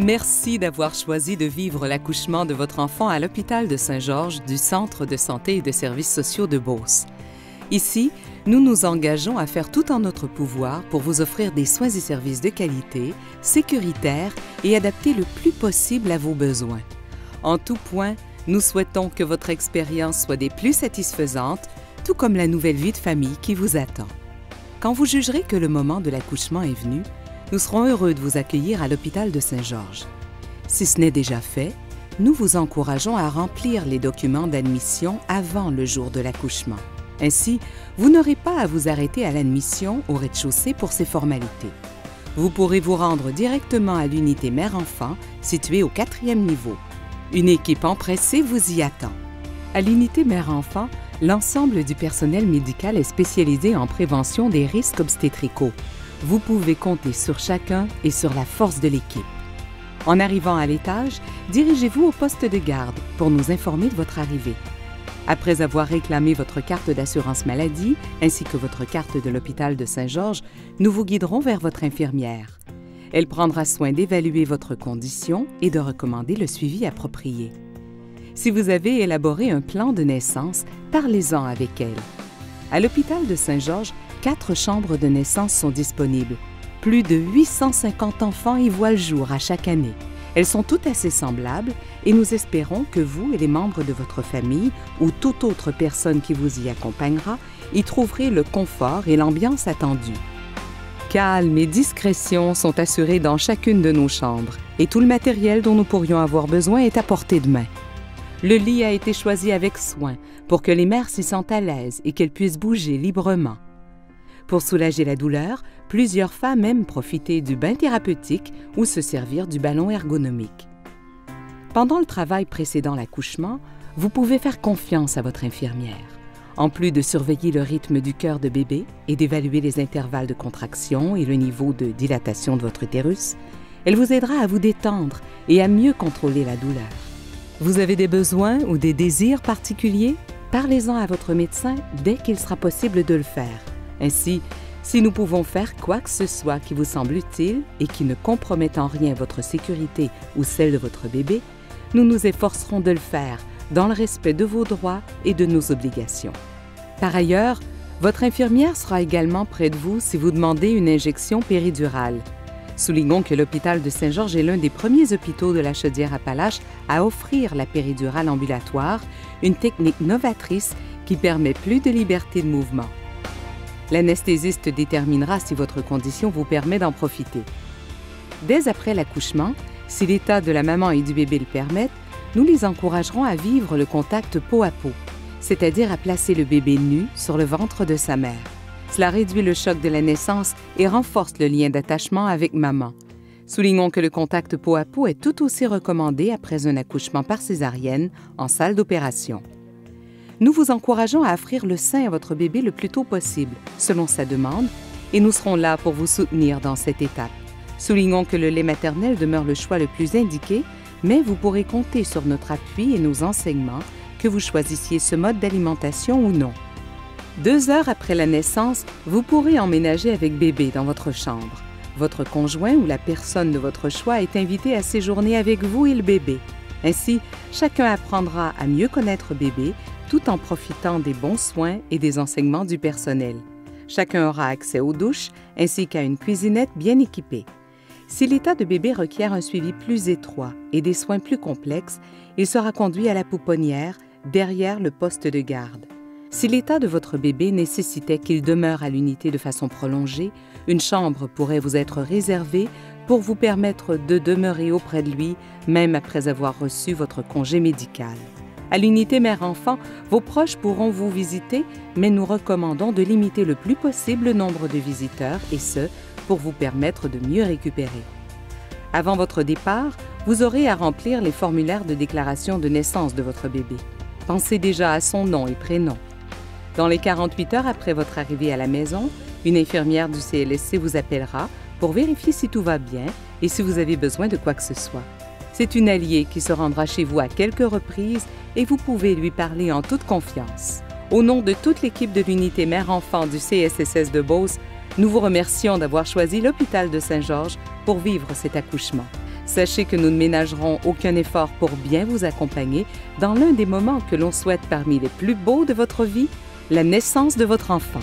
Merci d'avoir choisi de vivre l'accouchement de votre enfant à l'hôpital de Saint-Georges du Centre de santé et de services sociaux de Beauce. Ici, nous nous engageons à faire tout en notre pouvoir pour vous offrir des soins et services de qualité, sécuritaires et adaptés le plus possible à vos besoins. En tout point, nous souhaitons que votre expérience soit des plus satisfaisantes, tout comme la nouvelle vie de famille qui vous attend. Quand vous jugerez que le moment de l'accouchement est venu, nous serons heureux de vous accueillir à l'hôpital de Saint-Georges. Si ce n'est déjà fait, nous vous encourageons à remplir les documents d'admission avant le jour de l'accouchement. Ainsi, vous n'aurez pas à vous arrêter à l'admission au rez-de-chaussée pour ces formalités. Vous pourrez vous rendre directement à l'unité mère-enfant située au 4e niveau. Une équipe empressée vous y attend. À l'unité mère-enfant, l'ensemble du personnel médical est spécialisé en prévention des risques obstétricaux. Vous pouvez compter sur chacun et sur la force de l'équipe. En arrivant à l'étage, dirigez-vous au poste de garde pour nous informer de votre arrivée. Après avoir réclamé votre carte d'assurance maladie ainsi que votre carte de l'hôpital de Saint-Georges, nous vous guiderons vers votre infirmière. Elle prendra soin d'évaluer votre condition et de recommander le suivi approprié. Si vous avez élaboré un plan de naissance, parlez-en avec elle. À l'hôpital de Saint-Georges, 4 chambres de naissance sont disponibles. Plus de 850 enfants y voient le jour à chaque année. Elles sont toutes assez semblables et nous espérons que vous et les membres de votre famille ou toute autre personne qui vous y accompagnera y trouverez le confort et l'ambiance attendue. Calme et discrétion sont assurés dans chacune de nos chambres et tout le matériel dont nous pourrions avoir besoin est à portée de main. Le lit a été choisi avec soin pour que les mères s'y sentent à l'aise et qu'elles puissent bouger librement. Pour soulager la douleur, plusieurs femmes aiment profiter du bain thérapeutique ou se servir du ballon ergonomique. Pendant le travail précédant l'accouchement, vous pouvez faire confiance à votre infirmière. En plus de surveiller le rythme du cœur de bébé et d'évaluer les intervalles de contraction et le niveau de dilatation de votre utérus, elle vous aidera à vous détendre et à mieux contrôler la douleur. Vous avez des besoins ou des désirs particuliers? Parlez-en à votre médecin dès qu'il sera possible de le faire. Ainsi, si nous pouvons faire quoi que ce soit qui vous semble utile et qui ne compromette en rien votre sécurité ou celle de votre bébé, nous nous efforcerons de le faire dans le respect de vos droits et de nos obligations. Par ailleurs, votre infirmière sera également près de vous si vous demandez une injection péridurale. Soulignons que l'hôpital de Saint-Georges est l'un des premiers hôpitaux de la Chaudière-Appalaches à offrir la péridurale ambulatoire, une technique novatrice qui permet plus de liberté de mouvement. L'anesthésiste déterminera si votre condition vous permet d'en profiter. Dès après l'accouchement, si l'état de la maman et du bébé le permettent, nous les encouragerons à vivre le contact peau à peau, c'est-à-dire à placer le bébé nu sur le ventre de sa mère. Cela réduit le choc de la naissance et renforce le lien d'attachement avec maman. Soulignons que le contact peau à peau est tout aussi recommandé après un accouchement par césarienne en salle d'opération. Nous vous encourageons à offrir le sein à votre bébé le plus tôt possible, selon sa demande, et nous serons là pour vous soutenir dans cette étape. Soulignons que le lait maternel demeure le choix le plus indiqué, mais vous pourrez compter sur notre appui et nos enseignements, que vous choisissiez ce mode d'alimentation ou non. 2 heures après la naissance, vous pourrez emménager avec bébé dans votre chambre. Votre conjoint ou la personne de votre choix est invité à séjourner avec vous et le bébé. Ainsi, chacun apprendra à mieux connaître bébé tout en profitant des bons soins et des enseignements du personnel. Chacun aura accès aux douches ainsi qu'à une cuisinette bien équipée. Si l'état de bébé requiert un suivi plus étroit et des soins plus complexes, il sera conduit à la pouponnière, derrière le poste de garde. Si l'état de votre bébé nécessitait qu'il demeure à l'unité de façon prolongée, une chambre pourrait vous être réservée pour vous permettre de demeurer auprès de lui, même après avoir reçu votre congé médical. À l'unité mère-enfant, vos proches pourront vous visiter, mais nous recommandons de limiter le plus possible le nombre de visiteurs, et ce, pour vous permettre de mieux récupérer. Avant votre départ, vous aurez à remplir les formulaires de déclaration de naissance de votre bébé. Pensez déjà à son nom et prénom. Dans les 48 heures après votre arrivée à la maison, une infirmière du CLSC vous appellera pour vérifier si tout va bien et si vous avez besoin de quoi que ce soit. C'est une alliée qui se rendra chez vous à quelques reprises et vous pouvez lui parler en toute confiance. Au nom de toute l'équipe de l'unité mère-enfant du CSSS de Beauce, nous vous remercions d'avoir choisi l'hôpital de Saint-Georges pour vivre cet accouchement. Sachez que nous ne ménagerons aucun effort pour bien vous accompagner dans l'un des moments que l'on souhaite parmi les plus beaux de votre vie, la naissance de votre enfant.